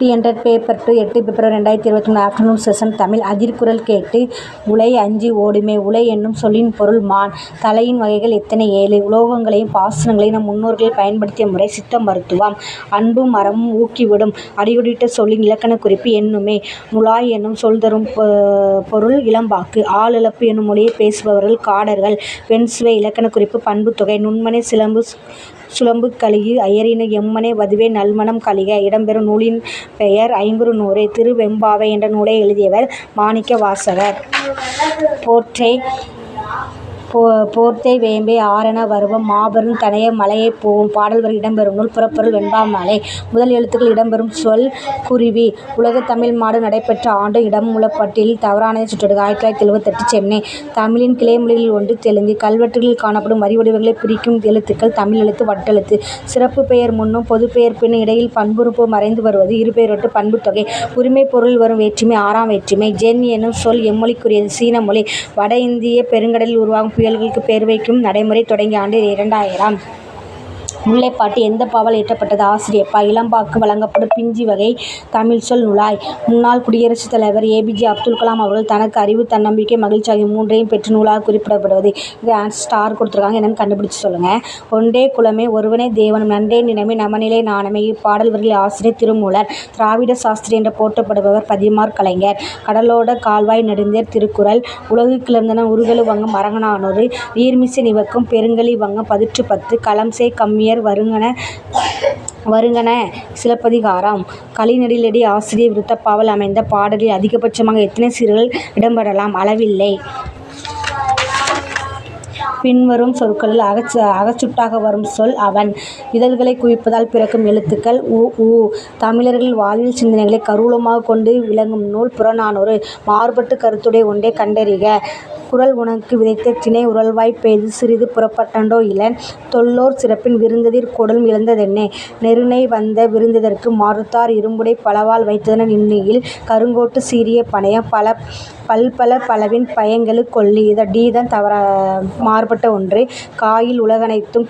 300 paper two 8 February 2023 afternoon session Tamil. அதிர்குரல் கேட்டு உலை அஞ்சி ஓடுமே. உலை என்னும் சொல்லின் பொருள் மான். தலையின் வகைகள் எத்தனை 7. உலோகங்களையும் பாசனங்களையும் நம் முன்னோர்கள் பயன்படுத்திய முறை சித்த மருத்துவம். அன்பும் அறமும் ஊக்கிவிடும் அடிக்கோடிட்ட சொல்லின் இலக்கணக் குறிப்பு எண்ணுமே. நுழாய் என்னும் சொல் தரும் பொருள் இளம்பாக்கு. ஆள் இழப்பு என்னும் மொழியைப் பேசுபவர்கள் காடர்கள். வெண்சுவை இலக்கணக் குறிப்பு பண்புத்தொகை. நுண்மணி சுளம்பு கலிகு அயரின எம்மனை வதுவே நல்மணம் கலிக. இடம்பெறும் நூலின் பெயர் 500. திருவெம்பாவை என்ற நூலை எழுதியவர் மாணிக்க வாசகர். போர்த்தை வேம்பை ஆறென வருவம் மாபெரும் தனைய மலையைப் போகும். பாடல் வரி இடம்பெறும் நூல் புறப்பொருள் வெண்பாமாலை. முதல் எழுத்துக்கள் இடம்பெறும் சொல் குருவி. உலகத் தமிழ் மாநாடு நடைபெற்ற ஆண்டு இடமூலப்பட்டியலில் தவறானதை சுட்டுக. 1978 சென்னை. தமிழின் கிளைமொழிகளில் ஒன்று தெலுங்கு. கல்வெட்டுகளில் காணப்படும் வரி வடிவங்களை பிரிக்கும் எழுத்துக்கள் தமிழ் எழுத்து வட்டெழுத்து. சிறப்பு பெயர் முன்னும் பொதுப்பெயர் பின்னும் இடையில் பண்புறுப்பு மறைந்து வருவது இருபெயரொட்டு பண்புத்தொகை. உரிமை பொருள் வரும் வேற்றுமை 6ஆம் வேற்றுமை. ஜென் என்னும் சொல் எம்மொழிக்குரியது. சீன மொழி. வட இந்திய பெருங்கடலில் உருவாகும் புயல்களுக்கு பெயர் வைக்கும் நடைமுறை தொடங்கிய ஆண்டு 2000. முல்லைப்பாட்டு எந்த பாவால் இயற்றப்பட்டது? ஆசிரியப்பா. இளம்பாக்கு வழங்கப்படும் பிஞ்சி வகை தமிழ் சொல் நுழாய். முன்னாள் குடியரசுத் தலைவர் ஏ.பி.ஜே. அப்துல் கலாம் அவர்கள் தனக்கு அறிவு தன்னம்பிக்கை மகிழ்ச்சி ஆகிய மூன்றையும் பெற்ற நூலாக குறிப்பிடப்படுவது. இது ஸ்டார் கொடுத்துருக்காங்க. என்னன்னு கண்டுபிடிச்சு சொல்லுங்க. ஒன்றே குலமே ஒருவனே தேவனும் நன்றே நினைமே நமநிலை நாணமே. இப்பாடல் வரிகளில் ஆசிரியர் திருமூலர். திராவிட சாஸ்திரி என்று போற்றப்படுபவர் பதிமார் கலைஞர். கடலோட கால்வாய் நெடுந்தேர் திருக்குறள். உலகு கிளர்ந்தன உருகெழு வங்கம் அரங்கநானூறு. நீர்மிசை நிவக்கும் பெருங்கழி வங்கம் 10. களம்செய் கம்மியர் வருங்கன சிலப்பதிகாரம். கலிநெடிலடி ஆசிரிய விருத்தப்பாவால் அமைந்த பாடலில் அதிகபட்சமாக எத்தனை சீர்கள் இடம்பெறலாம்? அளவில்லை. பின்வரும் சொற்களில் அகச்சுட்டாக வரும் சொல் அவன். இதழ்களை குவிப்பதால் பிறக்கும் எழுத்துக்கள் உ. தமிழர்கள் வாழ்வியல் சிந்தனைகளை கருவூலமாக கொண்டு விளங்கும் நூல் புறநானூறு. மாறுபட்டு கருத்துடைய ஒன்றை கண்டறிக. குறள் உனக்கு விதைத்த திணை உறழ்வாய்ப் பெய்து சிறிது புறப்பட்டண்டோ இலன். தொல்லோர் சிறப்பின் விருந்ததிர் கொடலும் இழந்ததென்னே. நெருநை வந்த விருந்திதற்கு மறுத்தார் இரும்புடை பலவால் வைத்தனர் இன்னியில். கருங்கோட்டு சீரிய பணையம் பல்பல பலவின் பயங்கெழு கொள்ளி. டி தான் மாறுபட்ட ஒன்று. காயில் உலகனைத்தும்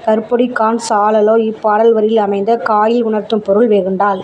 கற்பொடி காண் சாலலோ. இப்பாடல் வரியில் அமைந்த காயில் உணர்த்தும் பொருள் வெகுண்டால்.